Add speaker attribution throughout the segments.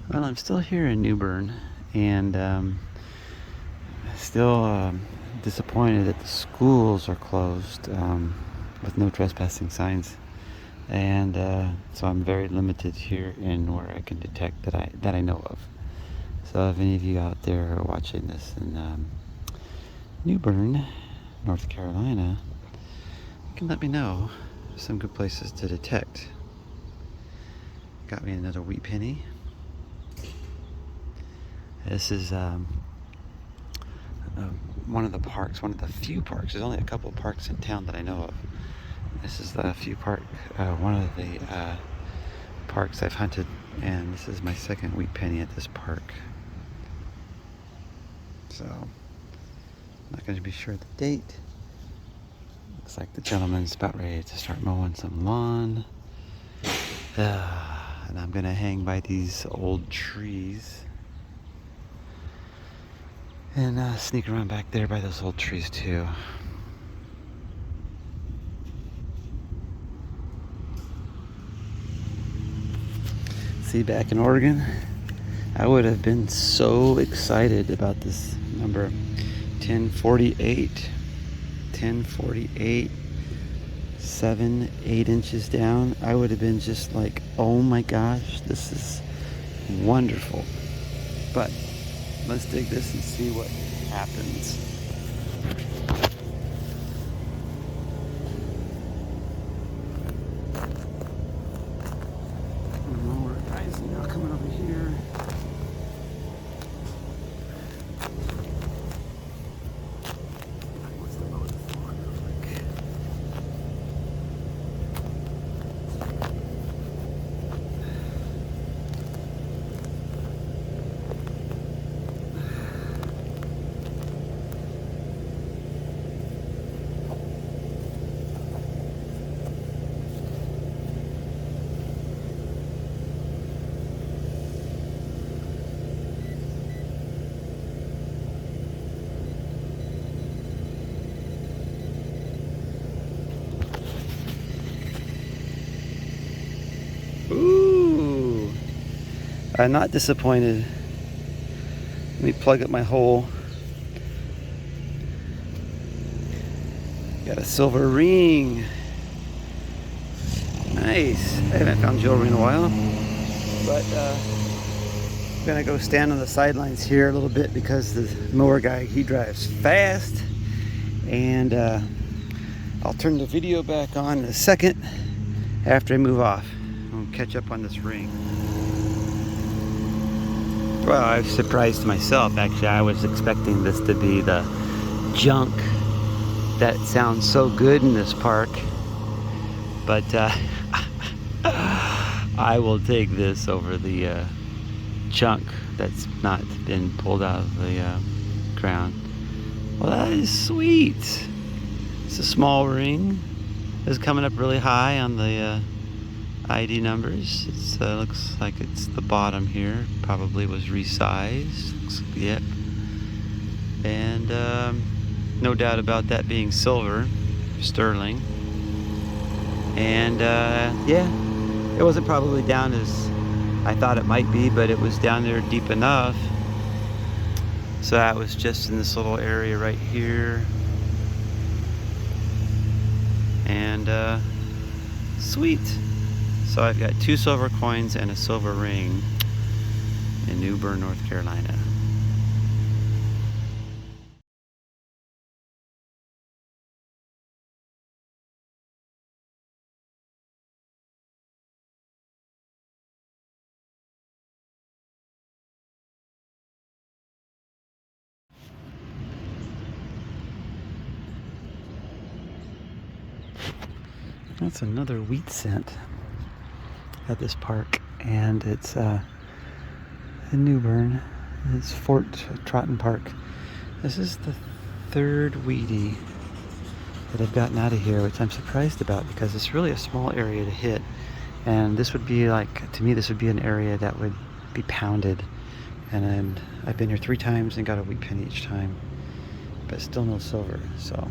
Speaker 1: Well, I'm still here in New Bern, and still disappointed that the schools are closed with no trespassing signs, and so I'm very limited here in where I can detect that I know of. So if any of you out there are watching this in New Bern, North Carolina, you can let me know some good places to detect. Got me another wheat penny. This is one of the parks, one of the few parks. There's only a couple of parks in town that I know of. This is the few park, one of the parks I've hunted, and this is my second wheat penny at this park. So, I'm not going to be sure of the date. Looks like the gentleman's about ready to start mowing some lawn. And I'm going to hang by these old trees and sneak around back there by those old trees too. See, back in Oregon, I would have been so excited about this number 1048. 1048, 7-8 inches down. I would have been just like, oh my gosh, this is wonderful. But let's dig this and see what happens. More guys now coming over here. What's the mode for real quick? Ooh, I'm not disappointed. Let me plug up my hole. Got a silver ring. Nice. I haven't found jewelry in a while, but I'm gonna go stand on the sidelines here a little bit because the mower guy, he drives fast, and I'll turn the video back on in a second after I move off. I'll catch up on this ring. Well, I've surprised myself. Actually, I was expecting this to be the junk that sounds so good in this park, but I will take this over the junk that's not been pulled out of the ground. Well, that is sweet. It's a small ring. It's coming up really high on the ID numbers. It looks like it's the bottom here. Probably was resized. Yep. And no doubt about that being silver, sterling. And yeah, it wasn't probably down as I thought it might be, but it was down there deep enough. So that was just in this little area right here. And sweet. So I've got 2 silver coins and a silver ring in New Bern, North Carolina. That's another wheat scent at this park, and it's in New Bern. It's Fort Totten Park. This is the 3rd wheatie that I've gotten out of here, which I'm surprised about because it's really a small area to hit, and this would be like, to me, this would be an area that would be pounded, and I've been here 3 times and got a wheat penny each time, but still no silver. So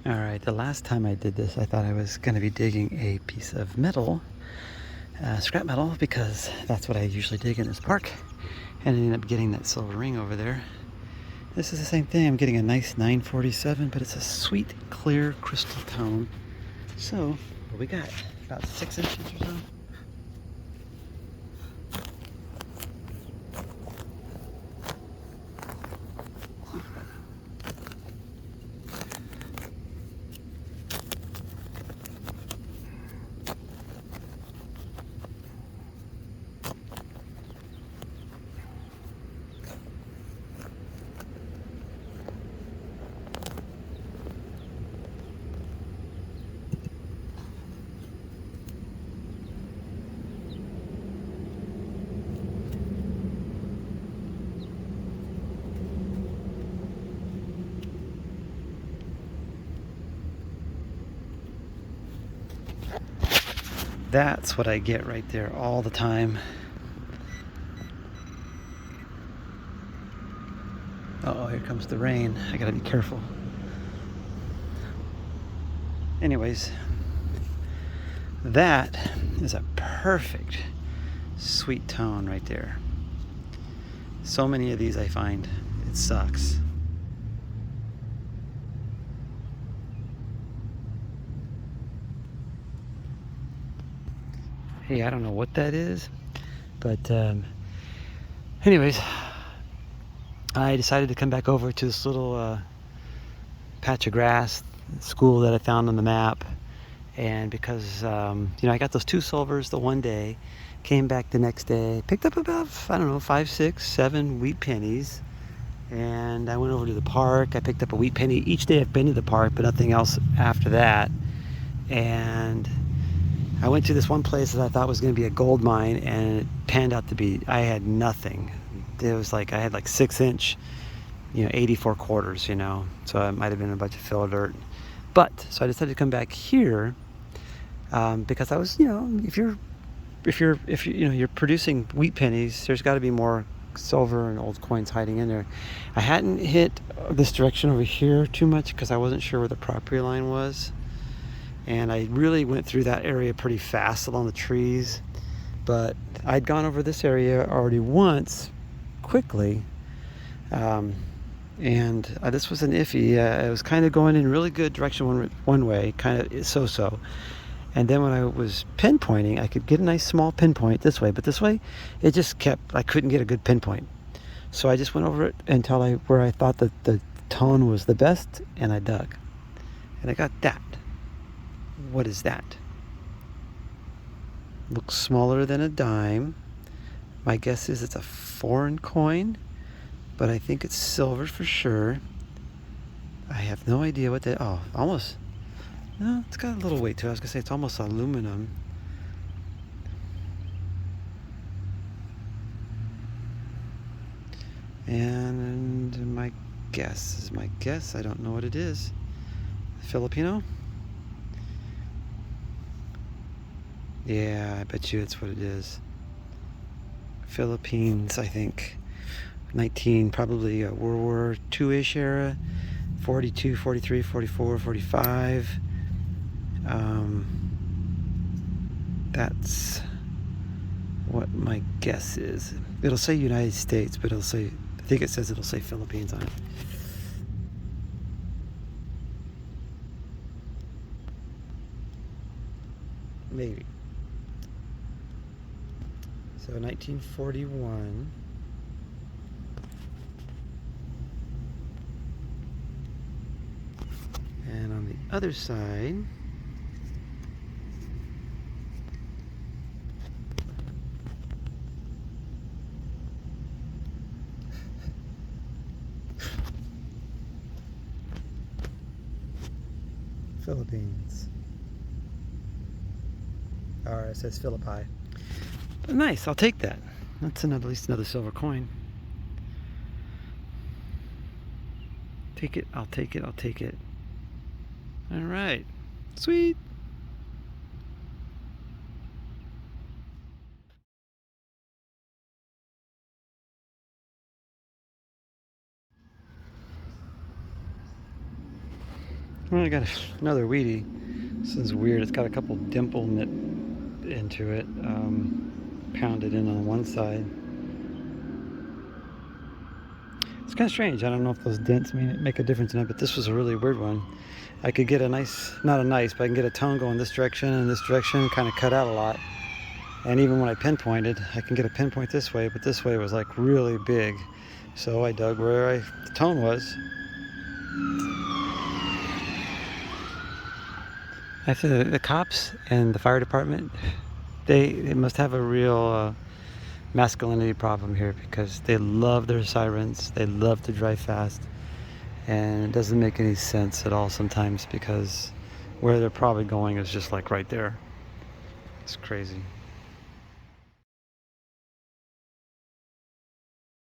Speaker 1: all right, the last time I did this, I thought I was going to be digging a piece of metal, scrap metal, because that's what I usually dig in this park, and I ended up getting that silver ring over there. This is the same thing. I'm getting a nice 947, but it's a sweet, clear crystal tone. So, what we got? About 6 inches or so. That's what I get right there all the time. Uh-oh, here comes the rain. I gotta be careful. Anyways, that is a perfect sweet tone right there. So many of these I find. It sucks. Hey, I don't know what that is, but anyways, I decided to come back over to this little patch of grass, school that I found on the map, and because I got those 2 silvers the one day, came back the next day, picked up about, I don't know, 5, 6, 7 wheat pennies, and I went over to the park. I picked up a wheat penny each day I've been to the park, but nothing else after that. And I went to this one place that I thought was going to be a gold mine, and it panned out to be, I had nothing. It was like, I had like 6-inch, 84 quarters, so it might have been a bunch of filler dirt. But, so I decided to come back here, because I was, if you're producing wheat pennies, there's got to be more silver and old coins hiding in there. I hadn't hit this direction over here too much because I wasn't sure where the property line was. And I really went through that area pretty fast along the trees, but I'd gone over this area already once quickly, and this was an iffy. It was kind of going in really good direction one way, kind of so-so, and then when I was pinpointing, I could get a nice small pinpoint this way, but this way it just I couldn't get a good pinpoint. So I just went over it until where I thought that the tone was the best, and I dug, and I got that. What is that? Looks smaller than a dime. My guess is it's a foreign coin, but I think it's silver for sure. I have no idea what that, almost, no, it's got a little weight to it. I was gonna say it's almost aluminum. And my guess, I don't know what it is. Filipino? Yeah, I bet you it's what it is. Philippines, I think. Probably World War II-ish era. 42, 43, 44, 45. That's what my guess is. It'll say United States, but I think it'll say Philippines on it. Maybe. So 1941. And on the other side, Philippines. Or it says Philippi. But nice, I'll take that. That's at least another silver coin. Take it, I'll take it, I'll take it. All right, sweet. Well, I got another Wheatie. This is weird. It's got a couple dimple in it. into it, pounded in on one side. It's kind of strange. I don't know if those dents make a difference in it, but this was a really weird one. I could get a nice, not a nice, but I can get a tone going this direction and this direction, kind of cut out a lot. And even when I pinpointed, I can get a pinpoint this way, but this way was like really big. So I dug where the tone was. I think the cops and the fire department, they must have a real masculinity problem here, because they love their sirens. They love to drive fast, and it doesn't make any sense at all sometimes, because where they're probably going is just like right there. It's crazy.